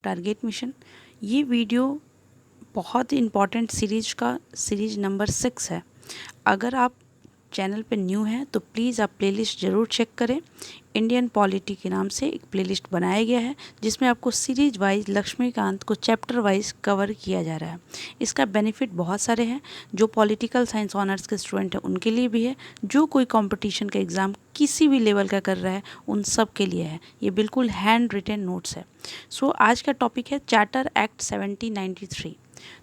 Target mission. ये video बहुत ही important series number 6 है। अगर आप चैनल पे न्यू हैं तो प्लीज़ आप प्लेलिस्ट ज़रूर चेक करें। इंडियन पॉलिटी के नाम से एक प्लेलिस्ट बनाया गया है जिसमें आपको सीरीज वाइज लक्ष्मीकांत को चैप्टर वाइज कवर किया जा रहा है। इसका बेनिफिट बहुत सारे हैं। जो पॉलिटिकल साइंस ऑनर्स के स्टूडेंट हैं उनके लिए भी है, जो कोई कंपटीशन का एग्ज़ाम किसी भी लेवल का कर रहा है उन सब के लिए है। ये बिल्कुल हैंड रिटन नोट्स है। सो आज का टॉपिक है चार्टर एक्ट 1793।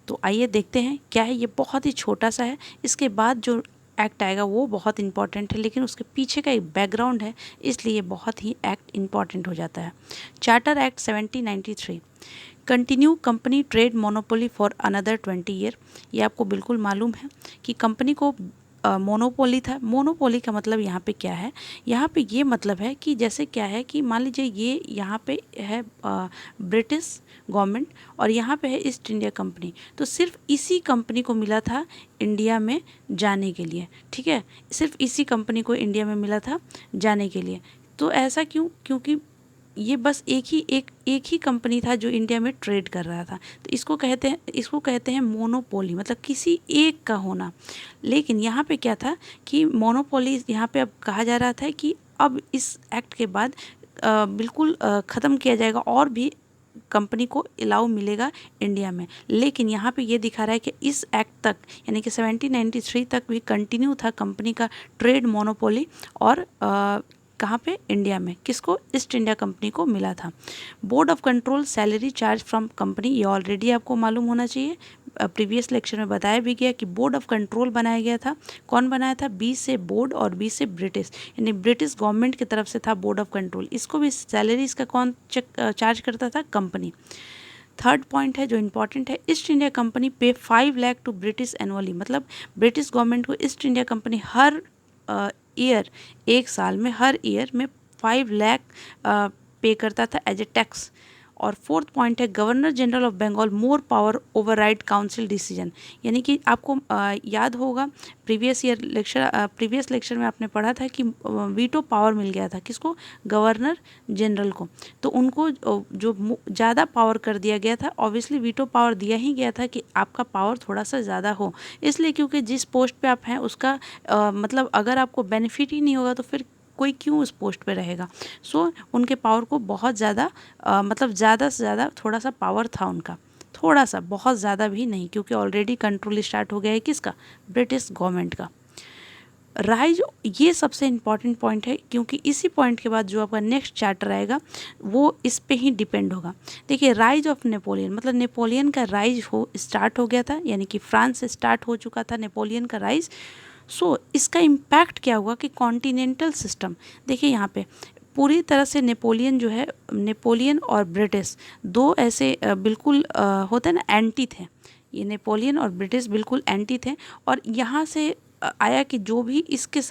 तो आइए देखते हैं क्या है। ये बहुत ही छोटा सा है। इसके बाद जो एक्ट आएगा वो बहुत इंपॉर्टेंट है, लेकिन उसके पीछे का एक बैकग्राउंड है, इसलिए बहुत ही एक्ट इंपॉर्टेंट हो जाता है। Charter act 1793 continue company trade monopoly for another 20 year. ये आपको बिल्कुल मालूम है कि कंपनी को मोनोपोली था। मोनोपोली का मतलब यहाँ पे क्या है? यहाँ पे ये मतलब है कि जैसे क्या है कि मान लीजिए ये यहाँ पे है ब्रिटिश गवर्नमेंट और यहाँ पे है ईस्ट इंडिया कंपनी, तो सिर्फ इसी कंपनी को मिला था इंडिया में जाने के लिए। ठीक है, सिर्फ इसी कंपनी को इंडिया में मिला था जाने के लिए। तो ऐसा क्यों? क्योंकि ये बस एक ही कंपनी था जो इंडिया में ट्रेड कर रहा था। तो इसको कहते हैं मोनोपोली, मतलब किसी एक का होना। लेकिन यहाँ पे क्या था कि मोनोपोली यहाँ पे अब कहा जा रहा था कि अब इस एक्ट के बाद बिल्कुल ख़त्म किया जाएगा और भी कंपनी को अलाउ मिलेगा इंडिया में। लेकिन यहाँ पे ये दिखा रहा है कि इस एक्ट तक यानी कि 1793 तक भी कंटिन्यू था कंपनी का ट्रेड मोनोपोली। और कहाँ पे? इंडिया में। किसको? ईस्ट इंडिया कंपनी को मिला था। Board of control salary charge from company, ये ऑलरेडी आपको मालूम होना चाहिए। प्रीवियस लेक्चर में बताया भी गया कि बोर्ड ऑफ कंट्रोल बनाया गया था। कौन बनाया था? बी से बोर्ड और बी से ब्रिटिश, यानी ब्रिटिश गवर्नमेंट की तरफ से था बोर्ड ऑफ कंट्रोल। इसको भी सैलरी इसका कौन चार्ज करता था? कंपनी। थर्ड पॉइंट है जो इम्पॉर्टेंट है, ईस्ट इंडिया कंपनी पे 5 लाख टू ब्रिटिश एनुअली। मतलब ब्रिटिश गवर्नमेंट को ईस्ट इंडिया कंपनी हर ईयर, एक साल में हर ईयर में 5 लाख पे करता था एज ए टैक्स। और फोर्थ पॉइंट है, governor general of Bengal more power override council decision. यानी कि आपको याद होगा प्रीवियस लेक्चर में आपने पढ़ा था कि वीटो पावर मिल गया था। किसको? गवर्नर जनरल को। तो उनको जो ज़्यादा पावर कर दिया गया था। ऑब्वियसली वीटो पावर दिया ही गया था कि आपका पावर थोड़ा सा ज़्यादा हो, इसलिए क्योंकि जिस पोस्ट पे आप हैं उसका मतलब अगर आपको बेनिफिट ही नहीं होगा तो फिर कोई क्यों उस पोस्ट पे रहेगा। सो उनके पावर को बहुत ज़्यादा मतलब ज़्यादा से ज़्यादा थोड़ा सा पावर था उनका, थोड़ा सा, बहुत ज़्यादा भी नहीं, क्योंकि ऑलरेडी कंट्रोल स्टार्ट हो गया है किसका? ब्रिटिश गवर्नमेंट का। राइज, ये सबसे इम्पॉर्टेंट पॉइंट है क्योंकि इसी पॉइंट के बाद जो आपका नेक्स्ट चैप्टर आएगा वो इस पे ही डिपेंड होगा। देखिए, राइज ऑफ नेपोलियन, मतलब नेपोलियन का राइज स्टार्ट हो गया था, यानी कि फ्रांस से स्टार्ट हो चुका था नेपोलियन का राइज। सो इसका इम्पैक्ट क्या हुआ कि कॉन्टिनेंटल सिस्टम, देखिए यहाँ पे पूरी तरह से नेपोलियन जो है, नेपोलियन और ब्रिटिश दो ऐसे बिल्कुल होते हैं ना, एंटी थे। ये नेपोलियन और ब्रिटिश बिल्कुल एंटी थे। और यहाँ से आया कि जो भी इसके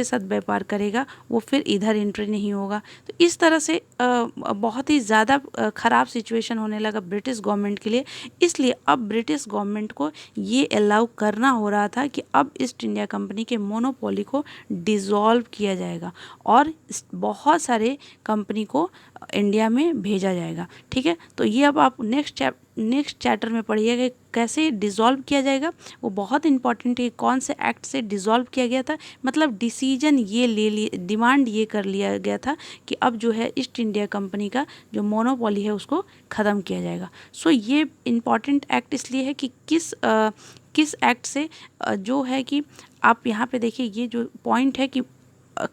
साथ व्यापार करेगा वो फिर इधर एंट्री नहीं होगा। तो इस तरह से बहुत ही ज़्यादा ख़राब सिचुएशन होने लगा ब्रिटिश गवर्नमेंट के लिए। इसलिए अब ब्रिटिश गवर्नमेंट को ये अलाउ करना हो रहा था कि अब ईस्ट इंडिया कंपनी के मोनोपोली को डिज़ोल्व किया जाएगा और बहुत सारे कंपनी को इंडिया में भेजा जाएगा। ठीक है, तो ये अब आप नेक्स्ट चैप्टर में पढ़िएगा कैसे डिज़ोल्व किया जाएगा। वो बहुत इंपॉर्टेंट है, कौन से एक्ट से डिज़ोल्व किया गया था। मतलब डिसीजन ये ले लिए, डिमांड ये कर लिया गया था कि अब जो है ईस्ट इंडिया कंपनी का जो मोनोपोली है उसको ख़त्म किया जाएगा। सो ये इम्पॉर्टेंट एक्ट इसलिए है कि किस एक्ट से जो है कि आप यहाँ पे देखिए, ये जो पॉइंट है कि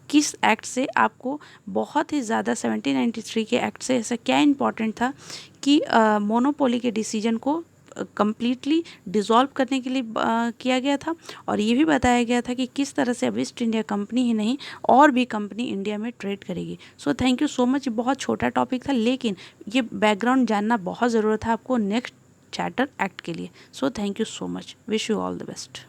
किस एक्ट से आपको बहुत ही ज़्यादा 1793 के एक्ट से ऐसा क्या इम्पॉर्टेंट था कि मोनोपोली के डिसीजन को कम्प्लीटली डिज़ोल्व करने के लिए किया गया था। और ये भी बताया गया था कि किस तरह से अब ईस्ट इंडिया कंपनी ही नहीं और भी कंपनी इंडिया में ट्रेड करेगी। So thank you so much. बहुत छोटा टॉपिक था, लेकिन ये बैकग्राउंड जानना बहुत ज़रूरत था आपको नेक्स्ट चैप्टर एक्ट के लिए। So thank you so much. Wish you all the best.